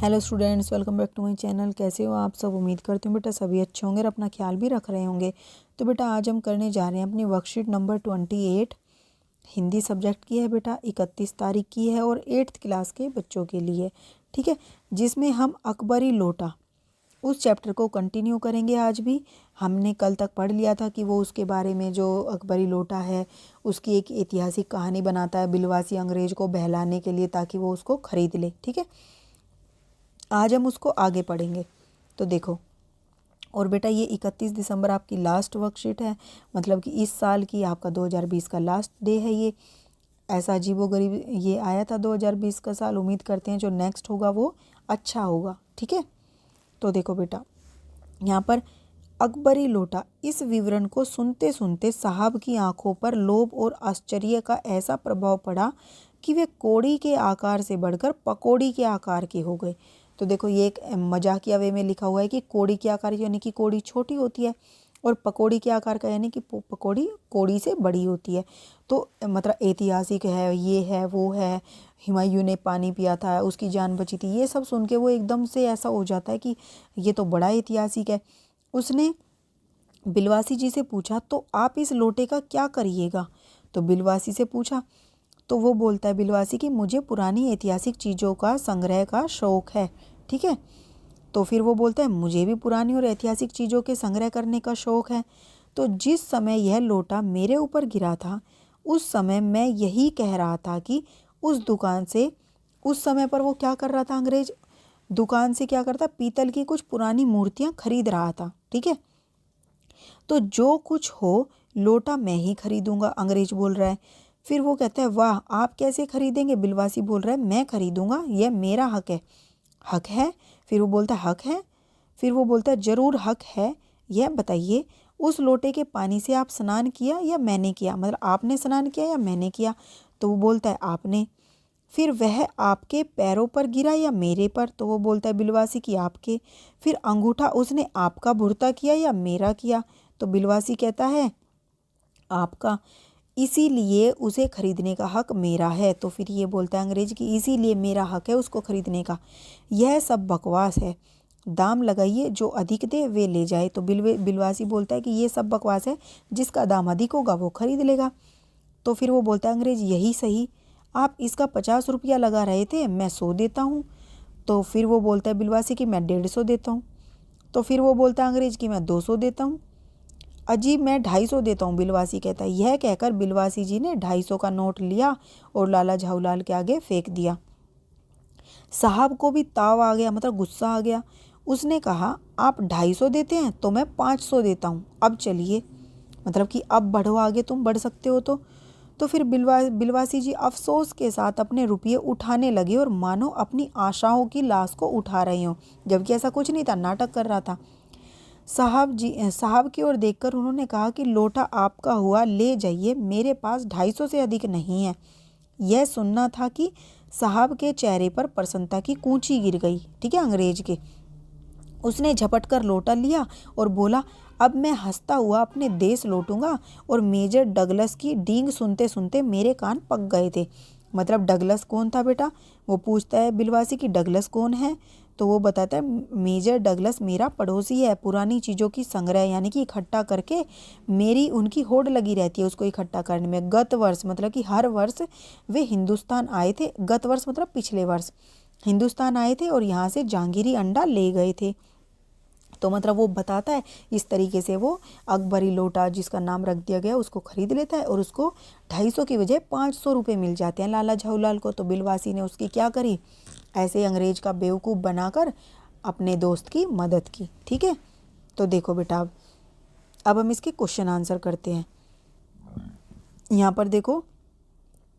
Hello students, welcome back to my channel. कैसे हो आप सब? उम्मीद करती हूँ बेटा सभी अच्छे होंगे और अपना ख्याल भी रख रहे होंगे। तो बेटा आज हम करने जा रहे हैं अपनी वर्कशीट नंबर 28। हिंदी सब्जेक्ट की है बेटा, 31 तारीख की है और 8th क्लास के बच्चों के लिए, ठीक है। जिसमें हम अकबरी लोटा उस चैप्टर को कंटिन्यू करेंगे। आज भी हमने कल तक पढ़ लिया था कि वो उसके बारे में जो अकबरी लोटा है उसकी एक ऐतिहासिक कहानी बनाता है बिलवासी अंग्रेज को बहलाने के लिए ताकि वो उसको खरीद ले, ठीक है। आज हम उसको आगे पढ़ेंगे। तो देखो, और बेटा ये 31 दिसंबर आपकी लास्ट वर्कशीट है, मतलब कि इस साल की आपका 2020 का लास्ट डे है। ये ऐसा अजीबोगरीब ये आया था 2020 का साल। उम्मीद करते हैं जो नेक्स्ट होगा वो अच्छा होगा, ठीक है। तो देखो बेटा, यहाँ पर अकबरी लोटा, इस विवरण को सुनते सुनते साहब की आंखों पर लोभ और आश्चर्य का ऐसा प्रभाव पड़ा कि वे कोड़ी के आकार से बढ़कर पकौड़ी के आकार के हो गए। तो देखो, ये एक मजाकिया वे में लिखा हुआ है कि कोड़ी के आकार यानी कि कोड़ी छोटी होती है और पकौड़ी के आकार का यानी कि पकौड़ी कोड़ी से बड़ी होती है। तो मतलब ऐतिहासिक है, ये है, वो है, हुमायूं ने पानी पिया था, उसकी जान बची थी, ये सब सुन के वो एकदम से ऐसा हो जाता है कि ये तो बड़ा ऐतिहासिक है। उसने बिलवासी जी से पूछा, तो आप इस लोटे का क्या करिएगा? तो बिलवासी से पूछा तो वो बोलता है बिलवासी कि मुझे पुरानी ऐतिहासिक चीज़ों का संग्रह का शौक है, ठीक है। तो फिर वो बोलता है मुझे भी पुरानी और ऐतिहासिक चीज़ों के संग्रह करने का शौक है। तो जिस समय यह लोटा मेरे ऊपर गिरा था उस समय मैं यही कह रहा था कि उस दुकान से, उस समय पर वो क्या कर रहा था, अंग्रेज दुकान से क्या करता, पीतल की कुछ पुरानी मूर्तियाँ खरीद रहा था, ठीक है। तो जो कुछ हो लोटा मैं ही खरीदूंगा, अंग्रेज बोल रहा है। फिर वो कहता है वाह, आप कैसे खरीदेंगे? बिलवासी बोल रहा है मैं खरीदूंगा, यह मेरा हक है। हक है? फिर वो बोलता है हक है। फिर वो बोलता है ज़रूर हक है। यह बताइए, उस लोटे के पानी से आप स्नान किया या मैंने किया? मतलब आपने स्नान किया या मैंने किया? तो वो बोलता है आपने। फिर वह आपके पैरों पर गिरा या मेरे पर? तो वो बोलता है बिलवासी कि आपके। फिर अंगूठा उसने आपका भुरता किया या मेरा किया? तो बिलवासी कहता है आपका। इसीलिए उसे खरीदने का हक मेरा है। तो फिर ये बोलता है अंग्रेज कि इसीलिए मेरा हक है उसको खरीदने का। यह सब बकवास है, दाम लगाइए, जो अधिक दे वे ले जाए। तो बिलवासी बोलता है कि ये सब बकवास है, जिसका दाम अधिक होगा वो खरीद लेगा। तो फिर वो बोलता है अंग्रेज यही सही, आप इसका 50 रुपया लगा रहे थे, मैं 100 देता हूँ। तो फिर वो बोलता है बिलवासी कि मैं 150 देता हूँ। तो फिर वो बोलता है अंग्रेज कि मैं 200 देता हूँ। अजी मैं 250 देता हूँ, बिलवासी कहता है। यह कहकर बिलवासी जी ने 250 का नोट लिया और लाला झाऊलाल के आगे फेंक दिया। साहब को भी ताव आ गया, मतलब गुस्सा आ गया। उसने कहा आप 250 देते हैं तो मैं 500 देता हूँ, अब चलिए। मतलब कि अब बढ़ो आगे, तुम बढ़ सकते हो तो फिर बिलवासी जी अफसोस के साथ अपने रुपये उठाने लगे और मानो अपनी आशाओं की लाश को उठा रहे हों, जबकि ऐसा कुछ नहीं था, नाटक कर रहा था। साहब की ओर देखकर उन्होंने कहा कि लोटा आपका हुआ, ले जाइए, मेरे पास 250 से अधिक नहीं है। यह सुनना था कि साहब के चेहरे पर प्रसन्नता की कूंची गिर गई, ठीक है, अंग्रेज के। उसने झपट कर लोटा लिया और बोला अब मैं हंसता हुआ अपने देश लौटूंगा। और मेजर डगलस की डींग सुनते सुनते मेरे कान पक गए थे। मतलब डगलस कौन था बेटा? वो पूछता है बिलवासी कि डगलस कौन है? तो वो बताता है मेजर डगलस मेरा पड़ोसी है, पुरानी चीज़ों की संग्रह यानी कि इकट्ठा करके मेरी उनकी होड़ लगी रहती है उसको इकट्ठा करने में। गत वर्ष, मतलब कि हर वर्ष वे हिंदुस्तान आए थे। गत वर्ष मतलब पिछले वर्ष हिंदुस्तान आए थे और यहाँ से जहांगीरी अंडा ले गए थे। तो मतलब वो बताता है इस तरीके से वो अकबरी लोटा जिसका नाम रख दिया गया उसको खरीद लेता है और उसको 250 की वजह 500 रुपये मिल जाते हैं लाला झाऊलाल को। तो बिलवासी ने उसकी क्या करी, ऐसे अंग्रेज का बेवकूफ़ बनाकर अपने दोस्त की मदद की, ठीक है। तो देखो बेटा, अब हम इसके क्वेश्चन आंसर करते हैं। यहाँ पर देखो,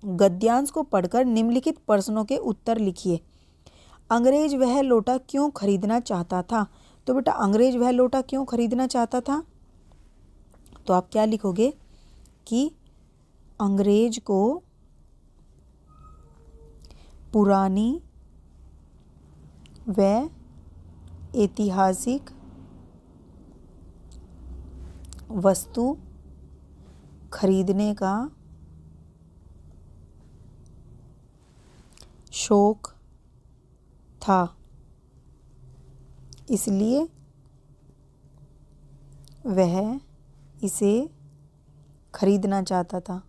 गद्यांश को पढ़कर निम्नलिखित प्रश्नों के उत्तर लिखिए। अंग्रेज वह लोटा क्यों खरीदना चाहता था? तो बेटा अंग्रेज वह लोटा क्यों खरीदना चाहता था? तो आप क्या लिखोगे कि अंग्रेज को पुरानी व ऐतिहासिक वस्तु खरीदने का शौक था। इसलिए वह इसे खरीदना चाहता था।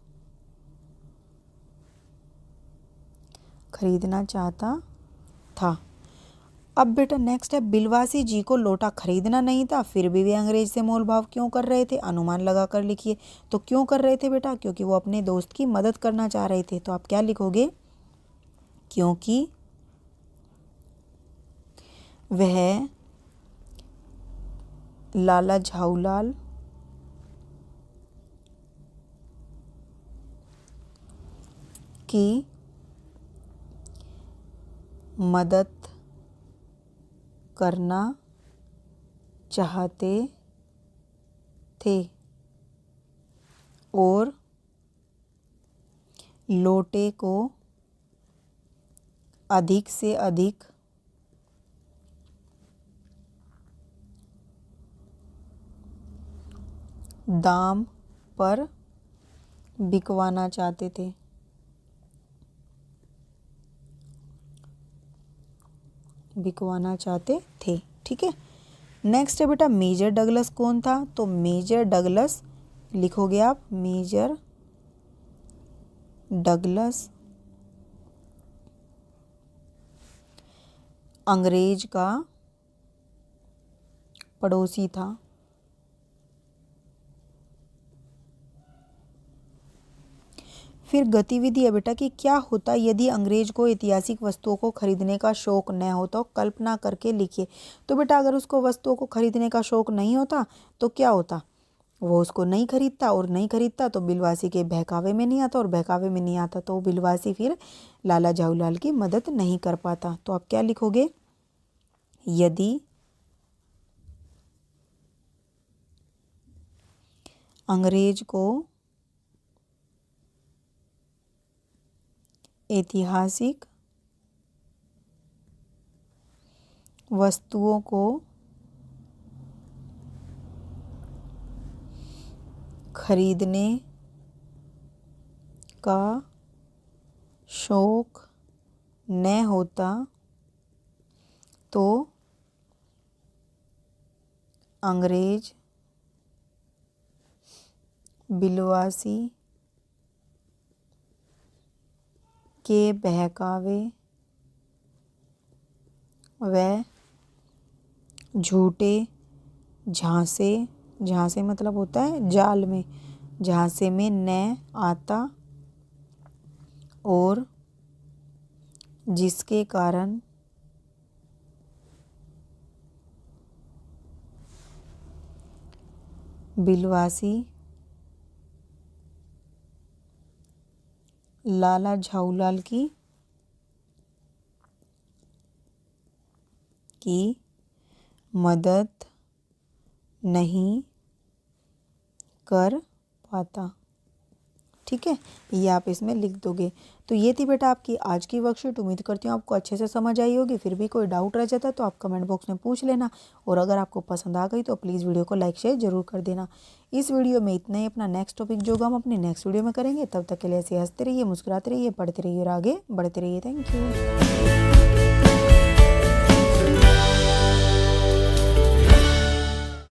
खरीदना चाहता था। अब बेटा नेक्स्ट है, बिलवासी जी को लोटा खरीदना नहीं था, फिर भी वे अंग्रेज से मोल भाव क्यों कर रहे थे? अनुमान लगा कर लिखिए। तो क्यों कर रहे थे बेटा? क्योंकि वो अपने दोस्त की मदद करना चाह रहे थे। तो आप क्या लिखोगे? क्योंकि वह लाला झाऊलाल की मदद करना चाहते थे और लोटे को अधिक से अधिक दाम पर बिकवाना चाहते थे। ठीक है। नेक्स्ट है बेटा, मेजर डगलस कौन था? तो मेजर डगलस लिखोगे आप, मेजर डगलस अंग्रेज का पड़ोसी था। फिर गतिविधि है बेटा कि क्या होता यदि अंग्रेज को ऐतिहासिक वस्तुओं को खरीदने का शौक न हो? तो कल्पना करके लिखिए। तो बेटा अगर उसको वस्तुओं को खरीदने का शौक नहीं होता तो क्या होता? वो उसको नहीं खरीदता, और नहीं खरीदता तो बिलवासी के बहकावे में नहीं आता, और बहकावे में नहीं आता तो बिलवासी फिर लाला झाऊलाल की मदद नहीं कर पाता। तो आप क्या लिखोगे? यदि अंग्रेज को ऐतिहासिक वस्तुओं को खरीदने का शौक न होता तो अंग्रेज बिलवासी के बहकावे व झूठे झांसे, झांसे मतलब होता है जाल में, झांसे में न आता, और जिसके कारण बिलवासी लाला झाऊलाल की मदद नहीं कर पाता। ठीक है, ये आप इसमें लिख दोगे। तो ये थी बेटा आपकी आज की वर्कशीट। उम्मीद करती हूँ आपको अच्छे से समझ आई होगी। फिर भी कोई डाउट रह जाता है तो आप कमेंट बॉक्स में पूछ लेना, और अगर आपको पसंद आ गई तो प्लीज़ वीडियो को लाइक शेयर जरूर कर देना। इस वीडियो में इतना ही। अपना नेक्स्ट टॉपिक जो हम अपने नेक्स्ट वीडियो में करेंगे। तब तक के लिए ऐसे हंसते रहिए, मुस्कुराते रहिए, पढ़ते रहिए और आगे बढ़ते रहिए। Thank you.